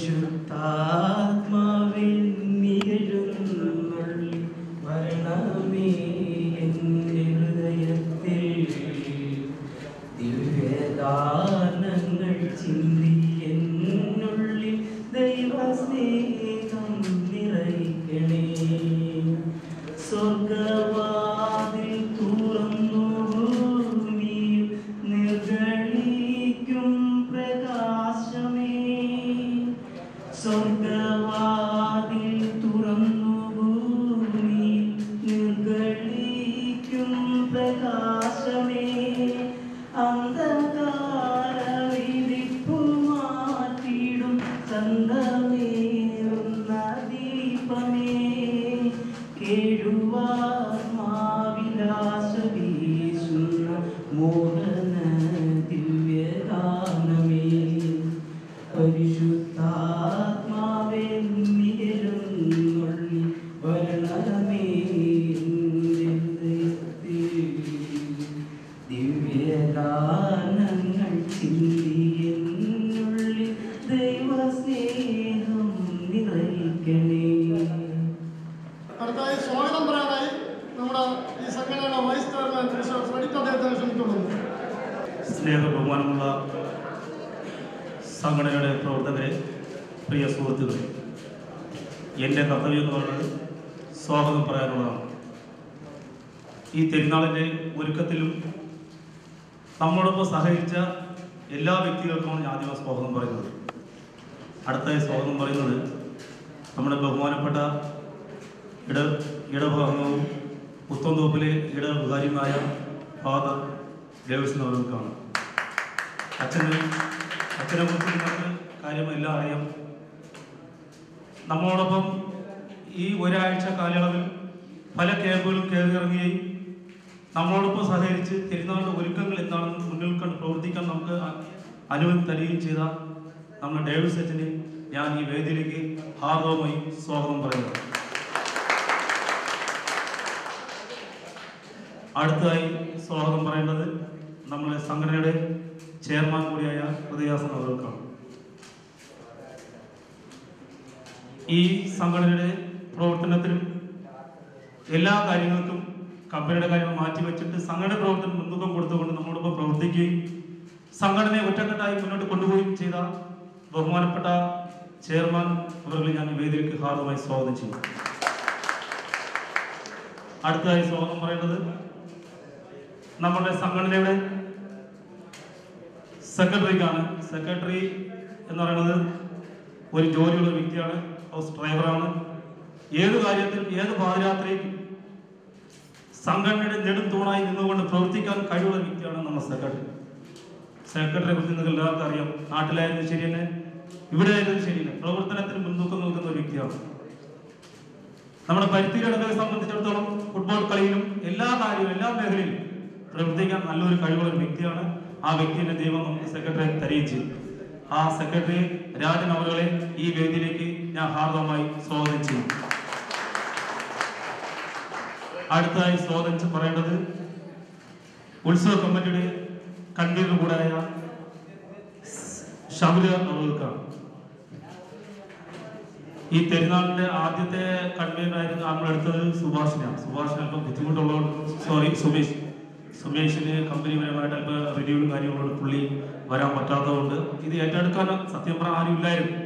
പരിശുദ്ധാത്മാവേ നിഴലുന്നള്ളി വരണമേ എൻ്റെ ഹൃദയത്തിൽ ദിവ്യദാനങ്ങൾ ചിന്തി എന്നുള്ളിൽ ദൈവസ്നേഹം നിറയ്ക്കണേ. സ്വർഗവാതിൽ തുറന്നു ഭൂമിയിൽ നിർഗളിക്കും പ്രകാശമേ. സ്വർഗവാതിൽ തുറന്നു ഭൂമിയിൽ നിർഗളിക്കും പ്രകാശമേ. അന്ധകാര വിരിപ്പു മാറ്റിടും ചന്തമേറുന്ന ദീപമേ. കേഴുവാത്മാവിലാശ വീശുന്ന മോഹന ദിവ്യഗാനമേ. പരിശുദ്ധാത്മാവേ നിഴലുന്നള്ളി വരണമേ എൻ്റെ ഹൃദയത്തിൽ ദിവ്യഗാനങ്ങൾ ചിന്തി എന്നുള്ളിൽ ദൈവസ്നേഹം നിറയ്ക്കണേ. അടുത്തായി സ്വാഗതം പറയാനായി നമ്മുടെ ഈ സംഘടനയുടെ വൈസ് ചെയർമാൻ ഫ്രെഡിക്ക് അദ്ദേഹത്തെ ക്ഷണിക്കുന്നു. സ്നേഹ ബഹുമാനമുള്ള സംഘടനയുടെ പ്രവർത്തകരെ, പ്രിയ സുഹൃത്തുക്കളെ, എൻ്റെ കർത്തവ്യം എന്ന് പറയുന്നത് സ്വാഗതം പറയാനുള്ളതാണ്. ഈ തിരുനാളിൻ്റെ ഒരുക്കത്തിലും നമ്മളോടൊപ്പം സഹകരിച്ച എല്ലാ വ്യക്തികൾക്കുമാണ് ഞാൻ ആദ്യം സ്വാഗതം പറയുന്നത്. അടുത്തായി സ്വാഗതം പറയുന്നത് നമ്മുടെ ബഹുമാനപ്പെട്ട ഇടഭാഗവും പുത്തൻതോപ്പിലെ ഇടവികാരിയുമായ ഫാദർ ദേവസ്വം അവർക്കാണ്. അച്ഛനെ കുറിച്ച് നിങ്ങൾക്ക് കാര്യമെല്ലാം അറിയാം. നമ്മളോടൊപ്പം ഈ ഒരാഴ്ച കാലയളവിൽ പല ക്യാമ്പുകളും കയറിയിറങ്ങുകയും നമ്മളോടൊപ്പം സഹകരിച്ച് തിരുനാളിൻ്റെ ഒരുക്കങ്ങൾ എന്താണെന്ന് മുന്നിൽ കണ്ട് പ്രവർത്തിക്കാൻ നമുക്ക് അനുമതി തരികയും ചെയ്ത നമ്മുടെ ഡേവിഡ് അച്ഛനെ ഞാൻ ഈ വേദിയിലേക്ക് ഹാർദവമായി സ്വാഗതം പറയുന്നു. അടുത്തതായി സ്വാഗതം പറയേണ്ടത് നമ്മുടെ സംഘടനയുടെ ചെയർമാൻ കൂടിയായ ഹൃദയാസൻ അവർക്കാണ്. ഈ സംഘടനയുടെ പ്രവർത്തനത്തിനും എല്ലാ കാര്യങ്ങൾക്കും കമ്പനിയുടെ കാര്യങ്ങൾ മാറ്റിവെച്ചിട്ട് സംഘടന പ്രവർത്തനം മുൻതൂക്കം കൊടുത്തുകൊണ്ട് നമ്മോടൊപ്പം പ്രവർത്തിക്കുകയും സംഘടനയെ ഒറ്റക്കെട്ടായി മുന്നോട്ട് കൊണ്ടുപോവുകയും ചെയ്ത ബഹുമാനപ്പെട്ട ചെയർമാൻ അവരെ ഞാൻ വേദിയിലേക്ക് ഹാർദമായി സ്വാഗതം ചെയ്യും. അടുത്തതായി സ്വാഗതം പറയുന്നത് നമ്മുടെ സംഘടനയുടെ സെക്രട്ടറിക്കാണ്. സെക്രട്ടറി എന്ന് പറയുന്നത് ഒരു ജോലിയുള്ള വ്യക്തിയാണ്, ഹൗസ് ഡ്രൈവറാണ്. ഏത് കാര്യത്തിലും ഏത് പാതിരാത്രിയും സംഘടനയുടെ നെടുംതൂണായി നിന്നുകൊണ്ട് പ്രവർത്തിക്കാൻ കഴിവുള്ള വ്യക്തിയാണ് നമ്മുടെ സെക്രട്ടറി. സെക്രട്ടറിയെ കുറിച്ച് നിങ്ങൾക്ക് എല്ലാവർക്കും അറിയാം. നാട്ടിലായാലും ശരി തന്നെ, ഇവിടെ ആയാലും ശരി തന്നെ, പ്രവർത്തനത്തിന് മുൻതൂക്കം നൽകുന്ന ഒരു വ്യക്തിയാണ്. നമ്മുടെ പരിസ്ഥിതിയെ സംബന്ധിച്ചിടത്തോളം ഫുട്ബോൾ കളിയിലും എല്ലാ കാര്യവും എല്ലാ മേഖലയിലും പ്രവർത്തിക്കാൻ നല്ലൊരു കഴിവുള്ള ഒരു വ്യക്തിയാണ്. ആ വ്യക്തിയുടെ ദൈവം നമുക്ക് സെക്രട്ടറിയെ തരികയും ചെയ്യും. ആ സെക്രട്ടറി രാജൻ അവരെ ഈ വേദിയിലേക്ക് ഞാൻ ഹാർദവമായി സ്വാഗതം ചെയ്യും. അടുത്തതായി സ്വാഗതം പറയേണ്ടത് ഉത്സവ കമ്മിറ്റിയുടെ കൺവീനർ കൂടായ ഷബുല അവർക്കാണ്. ഈ പെരുന്നാളിന്റെ ആദ്യത്തെ കൺവീനറായിരുന്നു നമ്മളെടുത്തത് സുഭാഷിനാണ്. സുഭാഷിന് അല്പം ബുദ്ധിമുട്ടുള്ളതുകൊണ്ട് സുമേഷിന് കമ്പനിപരമായിട്ട് അല്പം റിവ്യൂവും കാര്യങ്ങളോട് പുള്ളി വരാൻ പറ്റാത്തതുകൊണ്ട് ഇത് ഏറ്റെടുക്കാൻ സത്യം പറഞ്ഞാൽ ആരും ഇല്ലായിരുന്നു.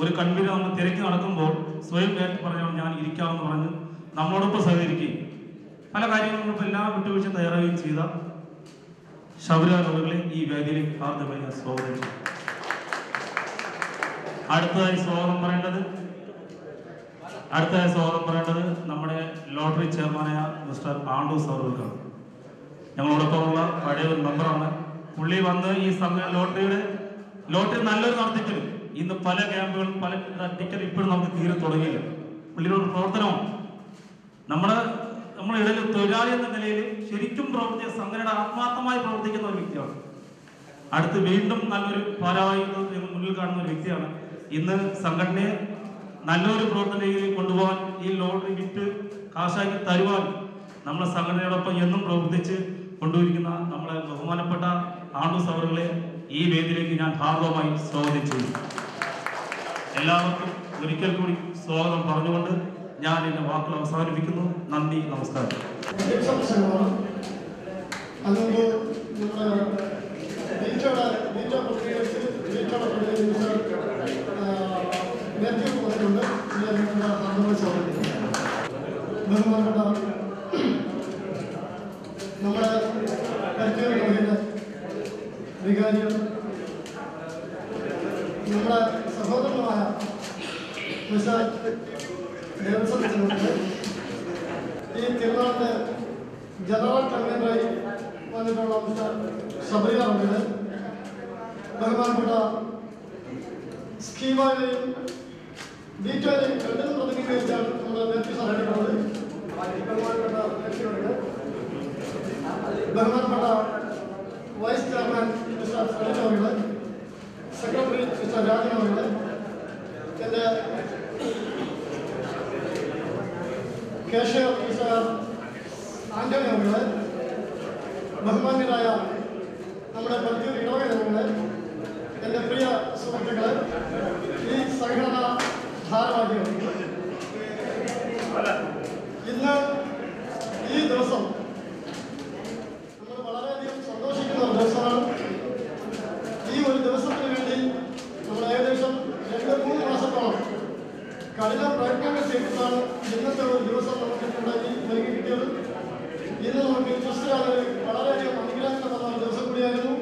ഒരു കൺവീനർ നമ്മൾ തിരക്കി നടക്കുമ്പോൾ സ്വയം പറഞ്ഞാൽ ഞാൻ ഇരിക്കാമെന്ന് പറഞ്ഞ് നമ്മളോടൊപ്പം സഹകരിക്കുകയും പല കാര്യങ്ങളും എല്ലാം വിട്ടുവീഴ്ച തയ്യാറാവുകയും ചെയ്ത ഷബുല അവരെ ഈ വേദിയിലേക്ക് ഹാർദമായി ഞാൻ സ്വാഗതം ചെയ്യും. അടുത്തതായി സ്വാഗതം പറയേണ്ടത് നമ്മുടെ ലോട്ടറി ചെയർമാനായ മിസ്റ്റർ ആണ്ടൂസ് അവർക്കാണ്. ഞങ്ങളോടൊപ്പമുള്ള പഴയ ഒരു മെമ്പറാണ്. പുള്ളി വന്ന് ഈ ലോട്ടറി നല്ലൊരു നടത്തിക്കലും ഇന്ന് പല ക്യാമ്പുകളും പല ടിക്കറ്റ് ഇപ്പോഴും നമുക്ക് തീരെ തുടങ്ങിയില്ല. പുള്ളിയുടെ പ്രവർത്തനമാണ് നമ്മുടെ ഇടയിൽ തൊഴിലാളി എന്ന നിലയിൽ ശരിക്കും പ്രവർത്തിച്ച സംഘടനയുടെ ആത്മാർത്ഥമായി പ്രവർത്തിക്കുന്ന ഒരു വ്യക്തിയാണ്. അടുത്ത് വീണ്ടും നല്ലൊരു ഭാരവാഹിത്വം മുന്നിൽ കാണുന്ന ഒരു വ്യക്തിയാണ്. ഇന്ന് സംഘടനയെ നല്ലൊരു പ്രവർത്തന രീതിയിൽ കൊണ്ടുപോകാൻ ഈ ലോട്ടറി വിറ്റ് കാശാക്കി തരുവാൻ നമ്മുടെ സംഘടനയോടൊപ്പം എന്നും പ്രവർത്തിച്ച് കൊണ്ടുവരിക്കുന്ന നമ്മളെ ബഹുമാനപ്പെട്ട ആണ്ടൂസ് അവരെ ഈ വേദിയിലേക്ക് ഞാൻ ഹാർദവമായി സ്വാഗതം ചെയ്യുന്നു. എല്ലാവർക്കും ഒരിക്കൽ കൂടി സ്വാഗതം പറഞ്ഞുകൊണ്ട് ഞാൻ എൻ്റെ വാക്കുകൾ അവസാനിപ്പിക്കുന്നു. നന്ദി, നമസ്കാരം. അതുകൊണ്ട് ബഹുമാനപ്പെട്ട നമ്മുടെ വികാരിയും നമ്മുടെ സഹോദരനുമായ മിസ്റ്റർ ദേവസ്വം ഈ തിരുനാളിന്റെ ജനറൽ കൺവീനറായി വന്നിട്ടുള്ള മിസ്റ്റർ ശബരിനാഥ്, ബഹുമാനപ്പെട്ട സ്കീമയെയും ബീറ്റോയെയും രണ്ടിനും പ്രതിനിധീകരിച്ചാണ് നമ്മുടെ വ്യക്തി സഹായിക്കുന്നത്. ബഹുമാനപ്പെട്ട വ്യക്തികളുടെ ബഹുമാനപ്പെട്ട വൈസ് ചെയർമാൻ മിസ്റ്റർ സലീം അവരുടെ, സെക്രട്ടറി മിസ്റ്റർ രാജൻ അവരുടെ, എൻ്റെ കേശവ മിസ്റ്റർ ആന്റണി അവരുടെ, ബഹുമാന്യരായ നമ്മുടെ പരത്തിയൂർ ഇടവക ജനങ്ങളെ, എൻ്റെ പ്രിയ സുഹൃത്തുക്കളെ, ഈ സംഘടന ഭാരവാഹികൾ, ഇന്ന് ഈ ദിവസം നമ്മൾ വളരെയധികം സന്തോഷിക്കുന്ന ഒരു ദിവസമാണ്. ഈ ഒരു ദിവസത്തിന് വേണ്ടി നമ്മൾ ഏകദേശം 2-3 മാസത്തോളം കഠിന പ്രയത്നങ്ങൾ ചെയ്തിട്ടാണ് ഇന്നത്തെ ഒരു ദിവസം നമുക്ക് ഉണ്ടാക്കി നൽകി കിട്ടിയത്. ഇന്ന് നമുക്ക് ക്രിസ്തുരാജ് വളരെയധികം അനുഗ്രഹങ്ങൾ തന്ന ഒരു ദിവസം കൂടിയായിരുന്നു.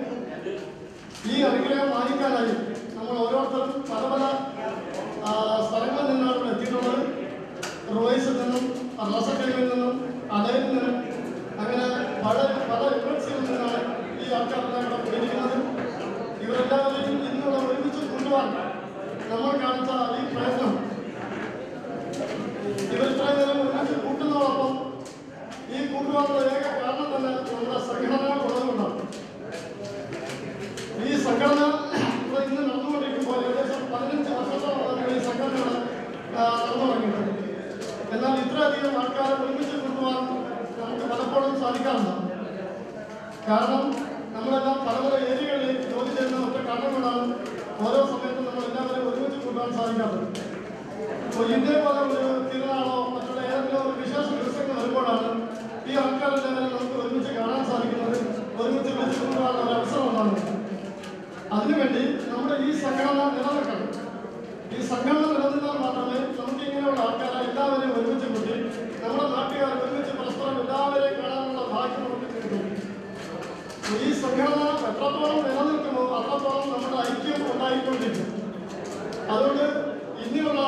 ഈ അനുഗ്രഹം മാനിക്കാനായി നമ്മൾ ഓരോരുത്തരും പല പല സ്ഥലങ്ങളിൽ നിന്നാണ് എത്തിയിട്ടുള്ളത്. റോയ്സിൽ നിന്നും, റോസക്കലിൽ നിന്നും, അടയിൽ നിന്നും, അങ്ങനെ പല യൂണിവേഴ്സിറ്റിയിൽ നിന്നാണ് ഈ ആൾക്കാരെല്ലാം ഇവിടെ കൂടിയിരിക്കുന്നത്. ഇവരെല്ലാവരെയും ഇന്നിവിടെ ഒരുമിച്ച് കൊണ്ടുപോകാൻ നമ്മൾ കാണിച്ച ഈ പ്രയത്നം, ഇവർ ഇത്രയും നേരം ഒരുമിച്ച് കൂട്ടുന്നതോടൊപ്പം ഈ കൂട്ടുവാനുള്ള ഏക കാരണം തന്നെ നമ്മുടെ സംഘടന ഉള്ളതുകൊണ്ടാണ്. ഈ സംഘടന ഇവിടെ ഇന്ന് നടന്നുകൊണ്ടിരിക്കുമ്പോൾ ഏകദേശം 15 വർഷത്തോളം ഈ സംഘടന നടന്നു തുടങ്ങിയിട്ടുണ്ട്. എന്നാൽ ഇത്രയധികം ആൾക്കാരെ ഒരുമിച്ച് കൊണ്ടുപോകാൻ നമുക്ക് പലപ്പോഴും സാധിക്കാറുണ്ട്. കാരണം നമ്മളെല്ലാം പല പല ഏരിയകളിൽ ജോലി ചെയ്യുന്ന ഒറ്റ കാരണം കൊണ്ടാണ് ഓരോ സമയത്തും നമ്മളെല്ലാവരെയും ഒരുമിച്ച് കൊണ്ടുപോകാൻ സാധിക്കാറുണ്ട്. അപ്പോൾ ഇതേപോലെ ഒരു തിരുനാളോ മറ്റുള്ള ഏതെങ്കിലും ഒരു വിശേഷ ദിവസങ്ങൾ വരുമ്പോഴാണ് ഈ ആൾക്കാരെല്ലാവരും നമുക്ക് ഒരുമിച്ച് കാണാൻ സാധിക്കുന്നത്, ഒരുമിച്ച് വിളിച്ചു കൊണ്ടുപോകാനുള്ള ഒരു അവസരം ഉണ്ടാകുന്നത്. അതിനുവേണ്ടി നമ്മുടെ ഈ സംഘടന നിലനിൽക്കണം. ഈ സംഘടന നിലനിന്നാൽ മാത്രമേ നമുക്ക് ഇങ്ങനെയുള്ള ആൾക്കാരെ എല്ലാവരെയും ഒരുമിച്ച് കൂട്ടി നമ്മുടെ നാട്ടുകാർ ഒരുമിച്ച് പരസ്പരം എല്ലാവരെയും കാണാനുള്ള ഭാഗ്യം നമുക്ക് കിട്ടും. ഈ സംഘടന എത്രത്തോളം നിലനിൽക്കുമോ അത്രത്തോളം നമ്മുടെ ഐക്യം ഉണ്ടായിക്കൊണ്ടിരിക്കും. അതുകൊണ്ട് ഇനിയുള്ള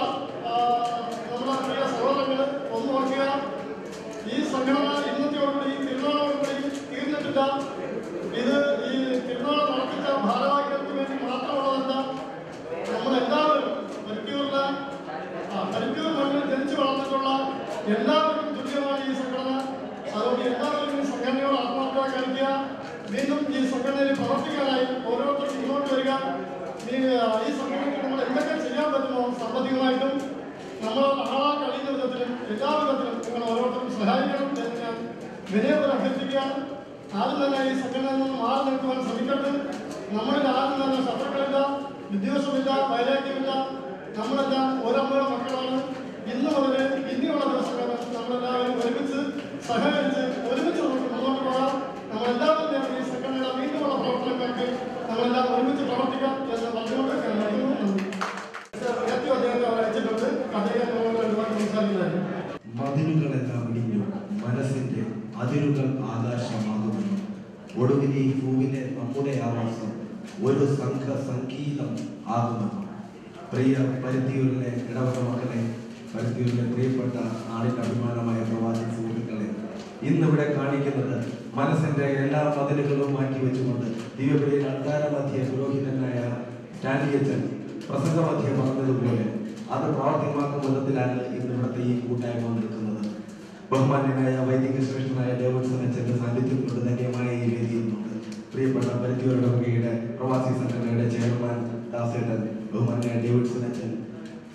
നമ്മുടെ പ്രിയ സഹോദരങ്ങൾ ഒന്ന് നോക്കുക, ഈ സംഘടന ഇന്നത്തെയോടുകൂടി തിരുനാളോടുകൂടി തീർന്നിട്ടില്ല. ഇത് ഈ തിരുനാൾ നടത്തിച്ച ഭാരവാഹികൾക്ക് വേണ്ടി മാത്രമുള്ളതല്ല. നമ്മളെല്ലാവരും പരത്തിയൂർ മണ്ണിൽ ജനിച്ചു വളർന്നിട്ടുള്ള എല്ലാവർക്കും തുല്യമാണ് ഈ സംഘടന. അതുകൊണ്ട് എല്ലാവരും ഈ സംഘടനയോട് ആത്മാർത്ഥത കാണിക്കുക. വീണ്ടും ഈ സംഘടനയിൽ പ്രവർത്തിക്കാനായി ഓരോരുത്തരും മുന്നോട്ട് വരിക. ഈ സംഘടനയ്ക്ക് നമ്മൾ എന്തൊക്കെ ചെയ്യാൻ പറ്റുമോ സാമ്പത്തികമായിട്ടും നമ്മൾ ആളാൻ കഴിയുന്ന വിധത്തിലും എല്ലാ വിധത്തിലും നിങ്ങൾ ഓരോരുത്തരും സഹായിക്കണം എന്ന് ഞാൻ വിനയപൂർവ്വം അഭ്യർത്ഥിക്കുകയാണ്. ആരും തന്നെ ഈ സംഘടനയിൽ നിന്ന് മാറി നിൽക്കുവാൻ ശ്രമിക്കരുത്. നമ്മളിൽ ആരും തന്നെ ശത്രുക്കളില്ല, വിദ്വേഷമില്ല, വൈരാഗ്യമില്ല. നമ്മളെല്ലാം ഒരമ്മയുടെ മക്കളാണ്. ഇന്ന് മുതൽ ഇനിയുള്ള ദിവസങ്ങളിൽ നമ്മളെല്ലാവരും ഒരുമിച്ച് സഹകരിച്ച് ഒരുമിച്ച് നമുക്ക് മുന്നോട്ട് പോകാം. നമ്മളെല്ലാവരും ഈ സംഘടനയുടെ വീണ്ടുമുള്ള പ്രവർത്തനങ്ങൾക്ക് നമ്മളെല്ലാം ഒരുമിച്ച് പ്രവർത്തിക്കാം എന്ന് പറഞ്ഞുകൊണ്ട് ഞാൻ നൽകുന്നു. അദ്ദേഹത്തെ അവർ അയച്ചിട്ടുണ്ട്. അദ്ദേഹം ഒരുപാട് സംസാരിക്കുന്നതായിരുന്നു. മതിലുകളെല്ലാം ഇടിഞ്ഞു, മനസ്സിന്റെ അതിരുകൾ ആകാശമാകുന്നു. ഒടുവിൽ ഈ ഭൂവിലെ നമ്മുടെ ആവാസം ഒരു സംഘീതം ആകുന്നു. പ്രിയ പരത്തിയൂരിലെ ഇടവക മക്കളെ, പരത്തിയൂരിലെ പ്രിയപ്പെട്ട നാടിന്റെ അഭിമാനമായ പ്രവാസി സുഹൃത്തുക്കളെ, ഇന്നിവിടെ കാണിക്കുന്നത് മനസ്സിന്റെ എല്ലാ മതിലുകളും മാറ്റി വെച്ചുകൊണ്ട് ദിവ്യബലിയിൽ അൾത്താരമധ്യ പുരോഹിതനായ സ്റ്റാൻലിയച്ചൻ പ്രസംഗമധ്യ പറഞ്ഞതുപോലെ അത് പ്രാവർത്തികമാക്കുന്ന വിധത്തിലാണ് ഇന്നിവിടുത്തെ ഈ കൂട്ടായ്മ നിൽക്കുന്നത്. ബഹുമാന്യനായ വൈദിക ശ്രേഷ്ഠനായ ഡേവിഡ്സൺ അച്ഛന്റെ സാന്നിധ്യം കൊണ്ട് ധന്യമായ ഈ വേദിയുന്നുണ്ട്. പ്രിയപ്പെട്ട പരത്തിയൂർ ഇടവകയുടെ പ്രവാസി സംഘടനയുടെ ചെയർമാൻ ദാസേട്ടൻ, ബഹുമാന്യനായ ഡേവിഡ്സൺ അച്ഛൻ,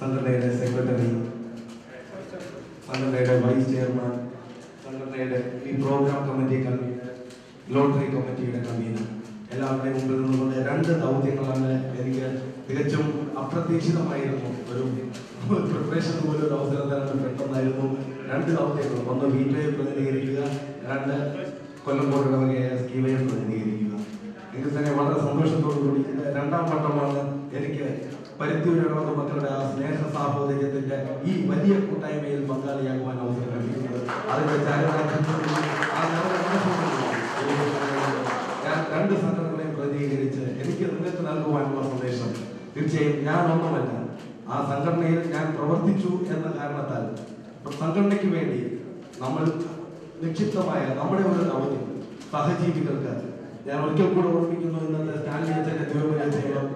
സംഘടനയുടെ സെക്രട്ടറി, സംഘടനയുടെ വൈസ് ചെയർമാൻ, സംഘടനയുടെ ഈ പ്രോഗ്രാം കമ്മിറ്റി കൺവീനർ, ലോട്ടറി കമ്മിറ്റിയുടെ കൺവീനർ, എല്ലാവരുടെയും മുമ്പിൽ നിന്നുകൊണ്ട് 2 ദൗത്യങ്ങളാണ് എനിക്ക് തികച്ചും അപ്രതീക്ഷിതമായിരുന്നു. ഒരു പ്രിപ്പറേഷൻ പോലും ഒരു അവസരം തരാൻ പെട്ടെന്നായിരുന്നു. 2 ദൗത്യങ്ങൾ, ഒന്ന് വീട്ടിലെ പ്രതിനിധീകരിക്കുക, 2 കൊല്ലംകോട് ഇടവകയായ സ്കീവയെ പ്രതിനിധീകരിക്കുക. എങ്കിൽ തന്നെ വളരെ സന്തോഷത്തോടുകൂടി ഇത് 2ാം വട്ടമാണ് എനിക്ക് പരുത്തിയൂർ ഇടവക മക്കളുടെ ആ സ്നേഹ സാഹോദര്യത്തിന്റെ ഈ വലിയ കൂട്ടായ്മയിൽ പങ്കാളിയാകുവാൻ അവസരം ലഭിക്കുന്നത്. അതിന്റെ ഞാൻ 2 സംഘടനകളെയും പ്രതിനിധീകരിച്ച് എനിക്ക് നിങ്ങൾക്ക് നൽകുവാനുള്ള സന്ദേശം തീർച്ചയായും ഞാൻ ഒന്നുമല്ല, ആ സംഘടനയിൽ ഞാൻ പ്രവർത്തിച്ചു എന്ന കാരണത്താൽ സംഘടനയ്ക്ക് വേണ്ടി നമ്മൾ നിക്ഷിപ്തമായ നമ്മുടെ ഒരു ദൗത്യം സഹജീവികൾക്ക് ഞാൻ ഒരിക്കൽ കൂടെ ഓർമ്മിക്കുന്നു. ഇന്നത്തെ സ്റ്റാൻലി അച്ഛന്റെ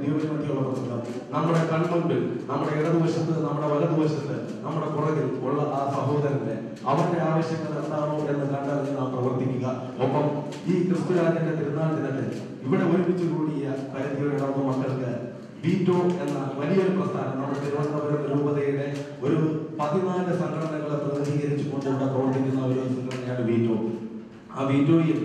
ദീപമധ്യമുള്ള പ്രസംഗം നമ്മുടെ കൺമുമ്പിൽ, നമ്മുടെ ഇടതുവശത്ത്, നമ്മുടെ വലതുവശത്ത്, നമ്മുടെ പുറകിൽ ഉള്ള ആ സഹോദരന്റെ അവന്റെ ആവശ്യങ്ങൾ എന്താണോ എന്ന് കണ്ടറിഞ്ഞ് നാം പ്രവർത്തിക്കുക. ഒപ്പം ഈ ക്രിസ്തുരാജന്റെ തിരുനാൾ ദിനത്തിൽ ഇവിടെ ഒരുമിച്ച് കൂടിയ പരുത്തിയൂർ മക്കൾക്ക് വീറ്റോ എന്ന വലിയൊരു പ്രസ്ഥാനം, നമ്മുടെ തിരുവനന്തപുരം രൂപതയുടെ ഒരു 14 സംഘടനകളെ പ്രതിനിധീകരിച്ചുകൊണ്ട് ഇവിടെ പ്രവർത്തിക്കുന്ന ഒരു സംഘടനയാണ് വീറ്റോ. ആ വീറ്റോയിൽ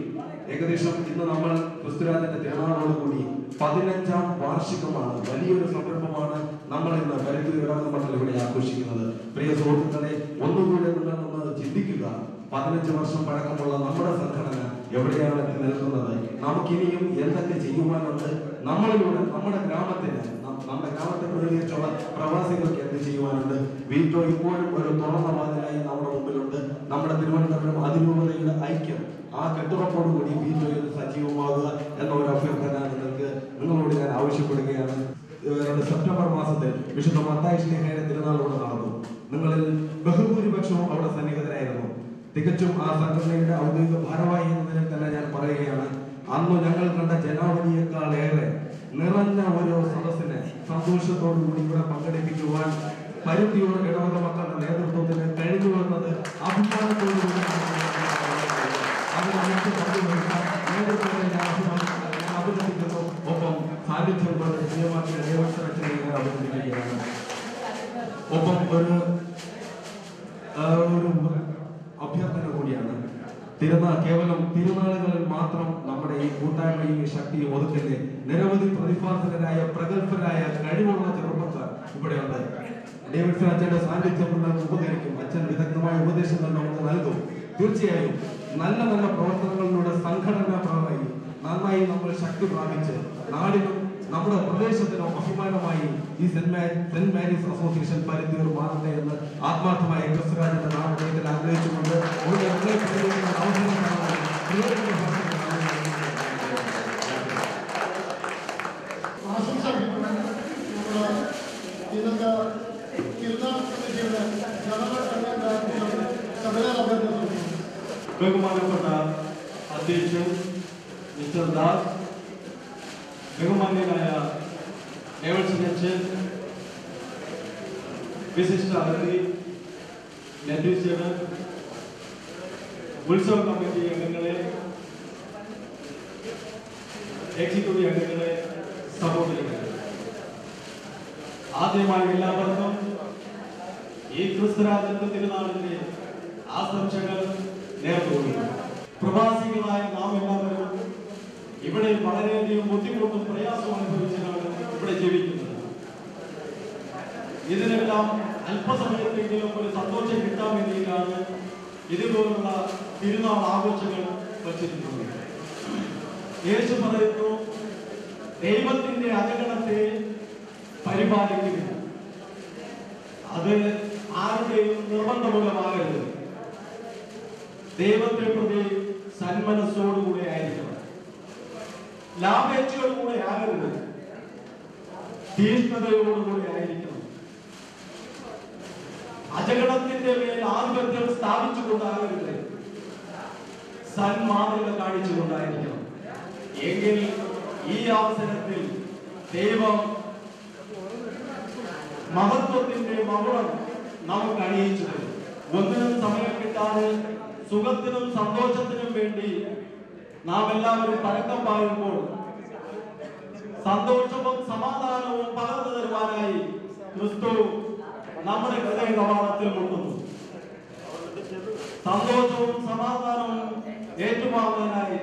ഏകദേശം ഇന്ന് നമ്മൾ ക്രിസ്തുരാജന്റെ തിരുനാളോടുകൂടി 15ാം വാർഷികമാണ്. വലിയൊരു സംരംഭമാണ് നമ്മൾ ഇന്ന് പരുത്തിയൂർ ഇടവക മണ്ഡലം ഇവിടെ ആഘോഷിക്കുന്നത്. പ്രിയ സുഹൃത്തുക്കളെ, ഒന്നുകൂടെ നിങ്ങളൊന്ന് ചിന്തിക്കുക. 15 വർഷം പഴക്കമുള്ള നമ്മുടെ സംഘടന എവിടെയാണ് എത്തി നിൽക്കുന്നത്? നമുക്കിനിയും എന്തൊക്കെ ചെയ്യുവാനുണ്ട്? നമ്മളിലൂടെ നമ്മുടെ ഗ്രാമത്തെ പ്രതിനിധീകരിച്ചുള്ള പ്രവാസികൾക്ക് എന്ത് ചെയ്യുവാനുണ്ട്? വീറ്റോ ഇപ്പോഴും ഒരു തുറന്ന വാതിലായി നമ്മുടെ മുമ്പിലുണ്ട്. നമ്മുടെ തിരുവനന്തപുരം അതിരൂപതയുടെ ഐക്യം, ആ കെട്ടുറപ്പോടുകൂടി വീറ്റോയിൽ സജീവമാകുക എന്ന ഒരു അഭ്യർത്ഥന നിങ്ങളോട് ഞാൻ ആവശ്യപ്പെടുകയാണ്. സെപ്റ്റംബർ മാസത്തിൽ വിശുദ്ധ മത്തായി ശ്ലീഹയുടെ തിരുനാൾ ഇവിടെ നടന്നു. നിങ്ങളിൽ ബഹുഭൂരിപക്ഷവും അവിടെ സന്നിഹിതരായിരുന്നു. തികച്ചും ആ സംഘടനയുടെ ഔദ്യോഗിക ഭാരവാഹി എന്ന നിലയിൽ തന്നെ ഞാൻ പറയുകയാണ്, അന്ന് ഞങ്ങൾ കണ്ട ജനാവലിയേക്കാൾ ഏറെ നിറഞ്ഞ ഒരു സദസ്സിനെ സന്തോഷത്തോടുകൂടി ഇവിടെ പങ്കെടുപ്പിക്കുവാൻ പരുത്തിയൂർ ഇടവക മക്കളുടെ നേതൃത്വത്തിന് കഴിഞ്ഞു എന്നത് അഭിമാനത്തോടുകൂടി അഭിനന്ദിക്കുന്നു. ഒപ്പം സാന്നിധ്യം വിജയമാക്കിയ അഭിനന്ദിക്കുകയാണ്. ഒപ്പം ഒരു അഭ്യർത്ഥന കൂടിയാണ്. കേവലം തിരുനാളുകളിൽ മാത്രം നമ്മുടെ ഈ കൂട്ടായ്മയും ഈ ശക്തിയും ഒതുക്കല്ലേ. നിരവധി പ്രതിഭാസകരായ പ്രഗത്ഭരായ കഴിവുള്ള ചെറുപ്പക്കാർ ഇവിടെയുണ്ട്. ഡേവിഡ്സൺ അച്ഛന്റെ സാന്നിധ്യം നമുക്ക് ഉപകരിക്കും. അച്ഛൻ വിദഗ്ധമായ ഉപദേശങ്ങൾ നമുക്ക് നൽകും. തീർച്ചയായും നല്ല നല്ല പ്രവർത്തനങ്ങളിലൂടെ സംഘടനാപരമായി നന്നായി നമ്മൾ ശക്തി പ്രാപിച്ച് നാടിനും നമ്മുടെ പ്രദേശത്തിനും അഭിമാനമായി ഈ സെന്റ് മാരീസ് അസോസിയേഷൻ പരുത്തിയൂർ മാറട്ടെ എന്ന് ആത്മാർത്ഥമായ ക്രിസ്തുരാജന്റെ നാമത്തിൽ ആഗ്രഹിച്ചുകൊണ്ട് ബഹുമാനപ്പെട്ട അധ്യക്ഷൻ മിസ്റ്റർ ദാസ്, ബഹുമാന്യനായ ഡേവിഡ്സൺ അച്ഛൻ, വിശിഷ്ട അതിഥി ലത്തീഫ്, ഉത്സവ കമ്മിറ്റി അംഗങ്ങളെ, എക്സിക്യൂട്ടീവ് അംഗങ്ങളെ, സഹോദരികളെ, ആദ്യമായി എല്ലാവർക്കും ഈ ക്രിസ്തുരാജന്റെ തിരുനാളിന്റെ ആശംസകൾ നേർന്നുകൊള്ളുന്നു. പ്രവാസികളായ നാം എല്ലാവരും ഇവിടെ വളരെയധികം ബുദ്ധിമുട്ടും പ്രയാസവും അനുഭവിച്ചാണ് ഇവിടെ ജീവിക്കുന്നത്. ഇതിനെല്ലാം അല്പസമയത്തെങ്കിലും ഒരു സന്തോഷം കിട്ടാൻ വേണ്ടിയിട്ടാണ് ഇതുപോലുള്ള തിരുനാൾ ആഘോഷങ്ങൾ വച്ചിരിക്കുന്നത്. യേശു പറയുന്നു, ദൈവത്തിന്റെ അജഗണത്തെ പരിപാലിക്കുക. അത് ആരുടെയും നിർബന്ധമൂലമാകരുത്. ദൈവത്തെ പ്രതി സന്മനസ്സോടുകൂടെ ആയിരിക്കണം. ലാഭേച്ഛയോടുകൂടെ ആകരുത്. തീഷ്ണതയോടുകൂടെ ആയിരിക്കണം. അജഗണത്തിന്റെ മേൽ ആധിപത്യം സ്ഥാപിച്ചുകൊണ്ടാകരുത്. സന്മാതൃക കാണിച്ചുകൊണ്ടായിരിക്കണം. എങ്കിൽ ഈ അവസരത്തിൽ ദൈവം മഹത്വത്തിന്റെ മകുളം നമുക്ക് അണിയിച്ചു തരും. ഒന്നിനും സമയം കിട്ടാതെ സുഖത്തിനും സന്തോഷത്തിനും വേണ്ടി നാം എല്ലാവരും പരക്കം പായുമ്പോൾ സന്തോഷവും സമാധാനവും പകർന്നു തരുവാനായി ക്രിസ്തു നമ്മുടെ ഹൃദയ കവാടത്തിൽ മുട്ടുന്നു. സന്തോഷവും സമാധാനവും ഏറ്റുവാങ്ങാനായി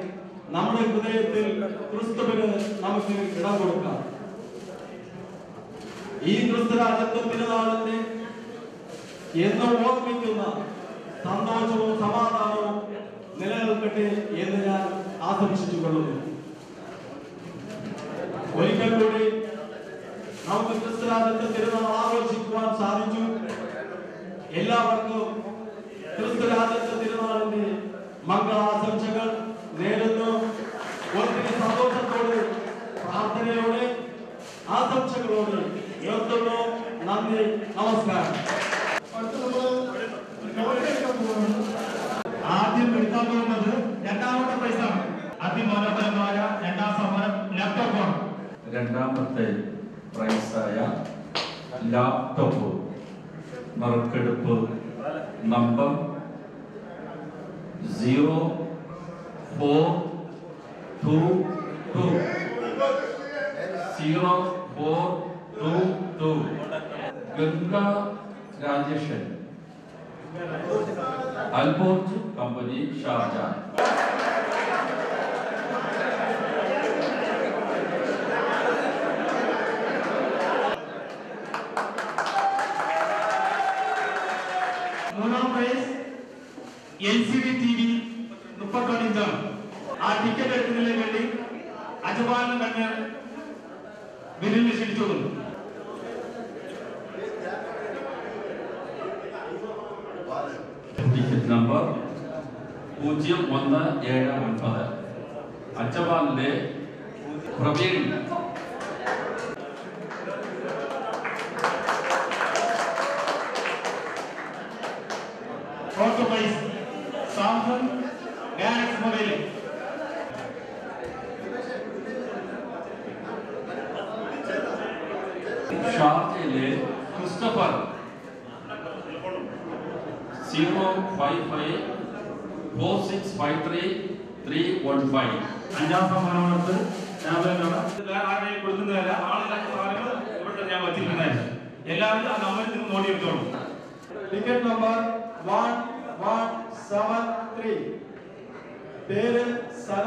നമ്മുടെ ഹൃദയത്തിൽ ക്രിസ്തുവിന് നമുക്ക് ഇടം കൊടുക്കാം. ഈ ക്രിസ്തുരാജത്വ തിരുനാളിന്റെ എന്നും ഓർമ്മിക്കുന്ന സന്തോഷവും സമാധാനവും നിലനിൽക്കട്ടെ എന്ന് ഞാൻ ആശംസിച്ചു കൊള്ളുന്നു. ഒരിക്കൽ കൂടി നമുക്ക് ക്രിസ്തുരാജത്വ തിരുനാൾ ആഘോഷിക്കുവാൻ സാധിച്ചു. എല്ലാവർക്കും ക്രിസ്തുരാജത്വ തിരുനാളിന്റെ മംഗളാശംസകൾ നേരുന്നു. ഒത്തിരി സന്തോഷത്തോടെ പ്രാർത്ഥനയോടെ ആശംസകളോടെ നിർത്തുന്നു. നന്ദി, നമസ്കാരം. ആദ്യം എടുക്കാൻ പോകുന്നത് രണ്ടാമത്തെ പ്രൈസാണ്. അതിമനോഹരമായ രണ്ടാം സമ്മാനം ലാപ്ടോപ്പാണ്. രണ്ടാമത്തെ പ്രൈസായ ലാപ്ടോപ്പ് നറുക്കെടുപ്പ് നമ്പർ 0422 ഗംഗ രാജേഷൻ, അൽബോർട്ട് കമ്പനി, ഷാർജ. മൂന്നാം പ്രൈസ് LCD TV 31 ഇഞ്ചാണ്. ആ ടിക്കറ്റ് എടുക്കുന്നതിന് വേണ്ടി അജപാലനം തന്നെ വിരുന്ന് ക്ഷണിച്ചു. ടിക്കറ്റ് നമ്പർ 0179 അച്ചവാലിലെ Praveen. Fourth prize Samsung Galaxy mobile. ഷാർജയിലെ ക്രിസ്റ്റഫർ 0554653 അഞ്ചാം സമ്മാനമാണ് ആരെയും കൊടുക്കുന്നതല്ല. ആളുകളുടെ സാധനങ്ങൾ ഇവിടെ ഞാൻ വച്ചിരിക്കുന്നതായിരുന്നു. എല്ലാവരും ആ നമ്പറിൽ നിന്ന് നോടിയെടുത്തോളൂ. ടിക്കറ്റ് നമ്പർ 1173 പേര് സന.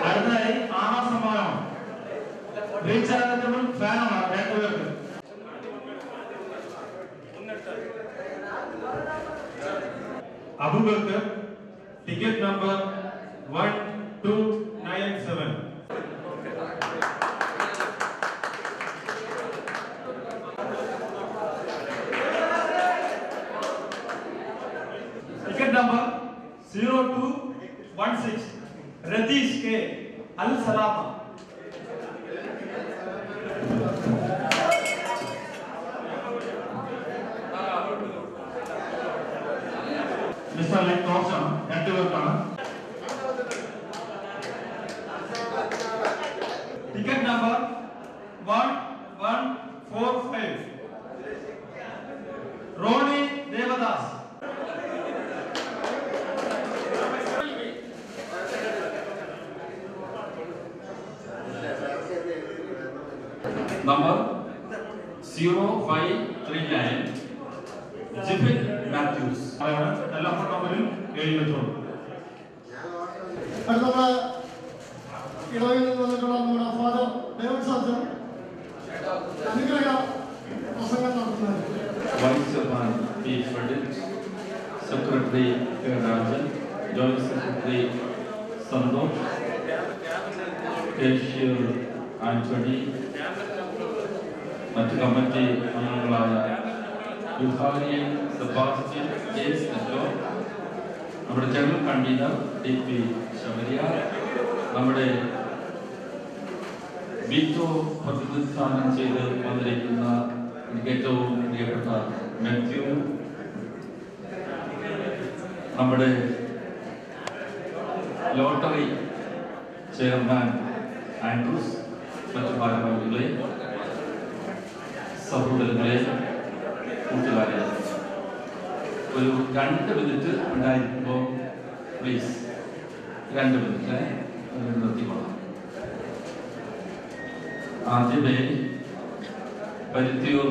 അടുത്തതായി ആറാം സമ്മാനമാണ്. റീചാർജബിൾ ഫാനാണ് രണ്ടുപേർക്ക്. Aboobacker ticket number 1297. Ticket number 0216 Ratheesh K, Al Salama. Mister ലൈക്ക് ടോപ്സാണ് രണ്ടുപേർക്കാണ്. Ticket number 1145 Ronnie Devadas. Number 0539 Jifin Mathews. എല്ലാ ഫോട്ടോയിലും എഴുതി വെച്ചോളൂ. അടുത്ത നമ്മുടെ ഇടവയിൽ നിന്ന് വന്നിട്ടുള്ള നമ്മുടെ ഫാദർ ഡേവിഡ് സാച്ചൻ അനുഗ്രഹ പ്രസംഗം നടത്തുന്നത്. വൈസ് ചെയർമാൻ പി ഫ്രെഡിറ്റ്, secretary K Rajan, joint secretary Santhosh, cashier Antony, മറ്റ് കമ്മിറ്റി അംഗങ്ങളായ വിഭാഗീയൻ സെബാസ്റ്റ്യൻ ജെയിംസ് നെറ്റോ, നമ്മുടെ ജനറൽ കൺവീനർ DP ശബരിയ, നമ്മുടെ വീറ്റോ പ്രതിനിധാനം ചെയ്ത് വന്നിരിക്കുന്ന എനിക്ക് ഏറ്റവും പ്രിയപ്പെട്ട മാത്യു, നമ്മുടെ ലോട്ടറി ചെയർമാൻ ആൻഡ്രൂസ്, മറ്റു ഭാരവാഹികളെ, സഹോദരങ്ങളെ, കൂട്ടുകാരെ, ഒരു 2 മിനിറ്റ് ഉണ്ടായിരിക്കുമ്പോൾ പ്ലീസ് 2 മിനിറ്റ് നിർത്തിക്കൊള്ളാം. ആദ്യമേ പരുത്തിയൂർ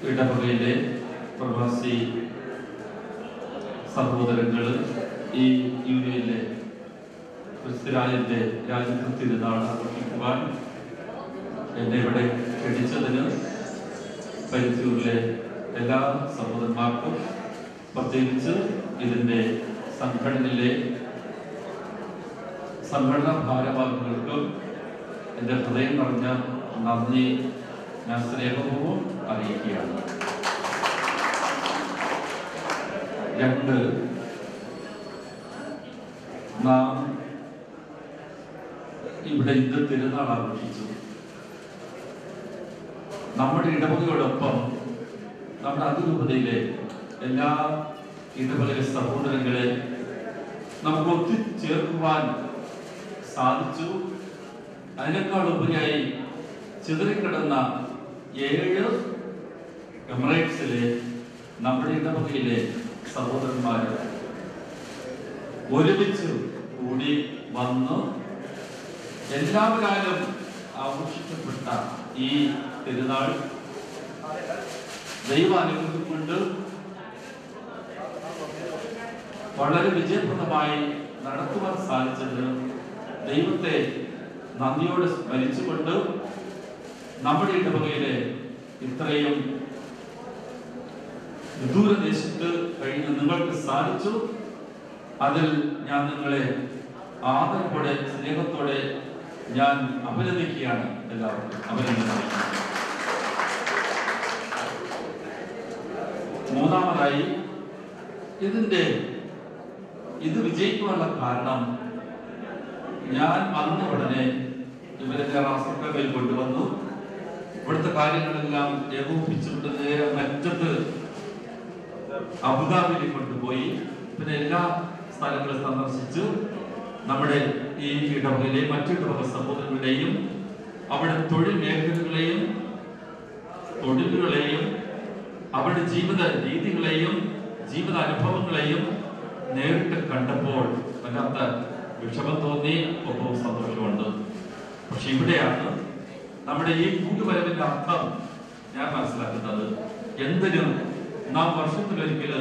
ഇടവകയിലെ പ്രവാസി സഹോദരങ്ങൾ ഈ യുഎയിലെ ക്രിസ്തുരാജന്റെ രാജ്യത്ത് തിരുനാൾ ആഘോഷിക്കുവാൻ എന്നെ ഇവിടെ ക്ഷണിച്ചതിന് പരിസൂരിലെ എല്ലാ സഹോദരന്മാർക്കും പ്രത്യേകിച്ച് ഇതിൻ്റെ സംഘടനാ ഭാരവാഹികൾക്കും എൻ്റെ ഹൃദയം നിറഞ്ഞ നന്ദി ഞാൻ സ്നേഹപൂർവ്വം അറിയിക്കുകയാണ്. രണ്ട്, നാം ഇവിടെ ഇന്ന് തിരുനാൾ ആഘോഷിച്ചു. നമ്മുടെ ഇടവകയോടൊപ്പം നമ്മുടെ അതിരൂപതയിലെ എല്ലാ ഇടവക സഹോദരങ്ങളെ നമുക്ക് ഒത്തുചേർക്കുവാൻ സാധിച്ചു. അതിനേക്കാൾ ഉപരിയായി ചിതറിക്കിടന്ന 7 എമിറേറ്റ്സിലെ നമ്മുടെ ഇടവകയിലെ സഹോദരന്മാർ ഒരുമിച്ച് കൂടി വന്ന് എല്ലാവരും ആഘോഷിക്കപ്പെട്ട ഈ തിരുനാൾ ദൈവാനുഗ്രഹം കൊണ്ട് വളരെ വിജയപ്രദമായി നടത്തുവാൻ സാധിച്ചത് ദൈവത്തെ നന്ദിയോടെ സ്മരിച്ചുകൊണ്ട് നമ്മുടെ ഇടവകയിലെ ഇത്രയും വിദൂരദേശത്ത് കഴിഞ്ഞ് നിങ്ങൾക്ക് സാധിച്ചു. അതിൽ ഞാൻ നിങ്ങളെ ആദരവോടെ സ്നേഹത്തോടെ ഞാൻ അഭിനന്ദിക്കുകയാണ്. എല്ലാവർക്കും അഭിനന്ദനം. മൂന്നാമതായി ഇത് വിജയിക്കുവാനുള്ള കാരണം ഞാൻ വന്ന ഉടനെ ഇവരെല്ലാം റാസക്കയിൽ കൊണ്ടുവന്നു. ഇവിടുത്തെ കാര്യങ്ങളെല്ലാം ഏകോപിപ്പിച്ചുകൊണ്ട് മറ്റത്ത് അബുദാബിയിൽ കൊണ്ടുപോയി പിന്നെ എല്ലാ സ്ഥലങ്ങളും സന്ദർശിച്ചു നമ്മുടെ ഈ ഇടവകയിലെയും മറ്റു ഇടവക സഹോദരങ്ങളുടെയും അവിടെ തൊഴിൽ മേഖലകളെയും തൊഴിലുകളെയും അവരുടെ ജീവിത രീതികളെയും ജീവിത അനുഭവങ്ങളെയും നേരിട്ട് കണ്ടപ്പോൾ വല്ലാത്ത വിഷമം തോന്നി, ഒപ്പം സന്തോഷമുണ്ട്. പക്ഷെ ഇവിടെയാണ് നമ്മുടെ ഈ കൂട്ടുവരവിന്റെ അർത്ഥം ഞാൻ മനസ്സിലാക്കുന്നത്. എന്തിനും നാം വർഷത്തിലൊരിക്കൽ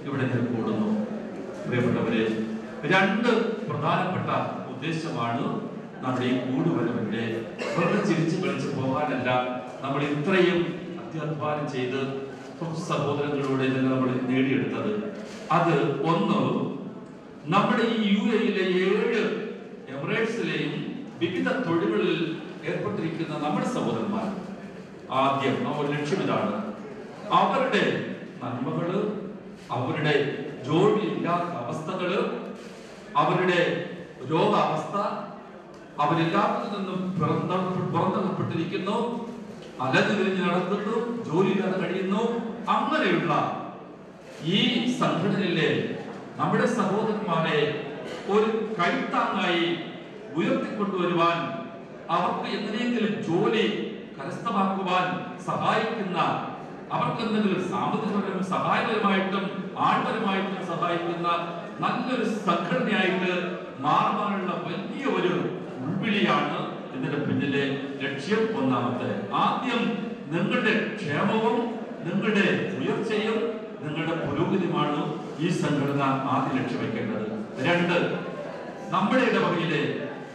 ഇവിടെ കൂടുന്നു. പ്രിയപ്പെട്ടവരെ, 2 പ്രധാനപ്പെട്ട ഉദ്ദേശമാണ് നമ്മുടെ ഈ കൂടുവരവിന്റെ. വെറുതെ ചിരിച്ചു കളിച്ച് പോകാനല്ല നമ്മൾ ഇത്രയും അത്യാധ്വാനം ചെയ്ത് സഹോദരങ്ങളിലൂടെ നമ്മൾ നേടിയെടുത്തത്. അത് ഒന്ന്, നമ്മുടെ ഈ UAE-യിലെ 7 എമിറേറ്റ്സിലെയും വിവിധ തൊഴിലുകളിൽ ഏർപ്പെട്ടിരിക്കുന്ന നമ്മുടെ സഹോദരന്മാർ, ആദ്യം നമ്മുടെ ലക്ഷ്യം ഇതാണ്. അവരുടെ നന്മകള്, അവരുടെ ജോലിയില്ലാത്ത അവസ്ഥകള്, അവരുടെ രോഗാവസ്ഥ, അവരെല്ലാത്തിൽ നിന്നും പുറന്തള്ളപ്പെട്ടിരിക്കുന്നു, അലഞ്ഞു തിരിഞ്ഞ് നടക്കുന്നു, ജോലിയില്ലാതെ കഴിയുന്നു. അങ്ങനെയുള്ള ഈ സംഘടനയിലെ നമ്മുടെ സഹോദരന്മാരെ ഒരു കൈത്താങ്ങായി ഉയർത്തിക്കൊണ്ടുവരുവാൻ, അവർക്ക് എങ്ങനെയെങ്കിലും ജോലി കരസ്ഥമാക്കുവാൻ സഹായിക്കുന്ന, അവർക്ക് എന്തെങ്കിലും സാമ്പത്തികപരവും സഹായപരമായിട്ടും ആൾപരമായിട്ടും സഹായിക്കുന്ന നല്ലൊരു സംഘടനയായിട്ട് മാറുവാനുള്ള വലിയ ഒരു ഉൾവിളിയാണ് ഇതിന്റെ പിന്നിലെ ലക്ഷ്യം. ഒന്നാമത്തെ, ആദ്യം നിങ്ങളുടെ ക്ഷേമവും നിങ്ങളുടെ ഉയർച്ചയും നിങ്ങളുടെ പുരോഗതിയുമാണ് ഈ സംഘടന ആദ്യം ലക്ഷ്യം വയ്ക്കേണ്ടത്. 2, നമ്മുടെ ഇടവകയിലെ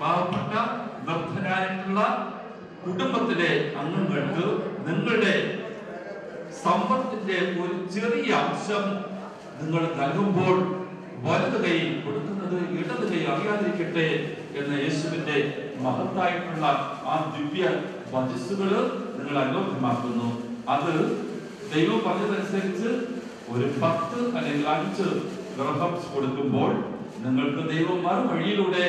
പാവപ്പെട്ട നിർദ്ധരായിട്ടുള്ള കുടുംബത്തിലെ അംഗങ്ങൾക്ക് നിങ്ങളുടെ സമ്പത്തിന്റെ ഒരു ചെറിയ അംശം നിങ്ങൾ നൽകുമ്പോൾ വലത് കൈ കൊടുക്കുന്നത് ഇടത് കൈ അറിയാതിരിക്കട്ടെ എന്ന യേശുവിന്റെ മഹത്തായിട്ടുള്ള ആ ദിവ്യ വചസ്സുകള് നിങ്ങൾ അനുഭവമാക്കുന്നു. അത് ദൈവം പറഞ്ഞതനുസരിച്ച് ഒരു 10 അല്ലെങ്കിൽ 5 ദിർഹംസ് കൊടുക്കുമ്പോൾ നിങ്ങൾക്ക് ദൈവം മറുവഴിയിലൂടെ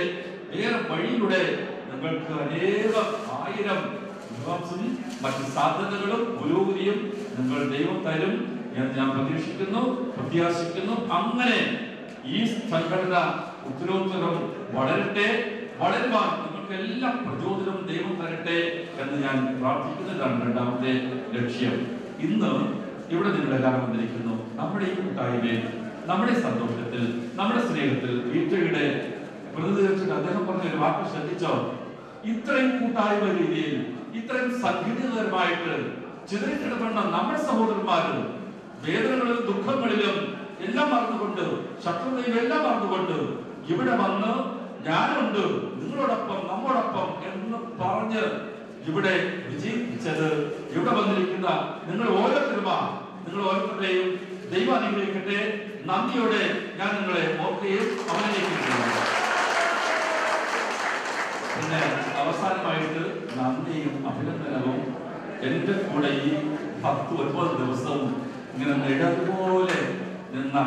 വേറെ വഴിയിലൂടെ നിങ്ങൾക്ക് അനേകം 1000 ദിർഹംസും മറ്റു സാധ്യതകളും പുരോഗതിയും നിങ്ങൾ ദൈവം തരും എന്ന് ഞാൻ പ്രത്യാശിക്കുന്നു. അങ്ങനെ ഈ സംഘടന ഉത്തരോത്തരം വളരട്ടെ, വളരുവാൻ നിങ്ങൾക്ക് എല്ലാ പ്രചോദനവും ദൈവം തരട്ടെ എന്ന് ഞാൻ പ്രാർത്ഥിക്കുന്നതാണ് 2ാമത്തെ ലക്ഷ്യം. ഇന്ന് ഇവിടെ നിങ്ങളെല്ലാവരും വന്നിരിക്കുന്നു. നമ്മുടെ ഈ കൂട്ടായ്മയിൽ, നമ്മുടെ സന്തോഷത്തിൽ, നമ്മുടെ സ്നേഹത്തിൽ ഈറ്റയുടെ പ്രതിനിധിച്ചിട്ട് അദ്ദേഹം പറഞ്ഞ ഒരു വാക്ക് ശ്രദ്ധിച്ചോ? ഇത്രയും കൂട്ടായ്മ രീതിയിൽ, ഇത്രയും സംഘടിതപരമായിട്ട് ചിതറിക്കിടപെടുന്ന നമ്മുടെ സഹോദരന്മാരും വേദനകളിലും ദുഃഖങ്ങളിലും എല്ലാം മറന്നുകൊണ്ട്, ശത്രുതയും എല്ലാം മറന്നുകൊണ്ട് ഇവിടെ വന്ന് ഞാനുണ്ട്, നിങ്ങളോടൊപ്പം നമ്മോടൊപ്പം എന്ന് പറഞ്ഞ് ഇവിടെ വിജയിച്ചത് ഇവിടെ വന്നിരിക്കുന്ന നിങ്ങൾ ഓരോരുത്തരുടെയും ദൈവം അനുഗ്രഹിക്കട്ടെ. നന്ദിയോടെ ഞാൻ നിങ്ങളെ ഓർക്കുകയും അഭിനയിക്കുകയും. പിന്നെ അവസാനമായിട്ട് നന്ദിയും അഭിനന്ദനവും എന്റെ കൂടെ ഈ 10-9 ദിവസവും ഇങ്ങനെ നിഴൽപോലെ നിന്ന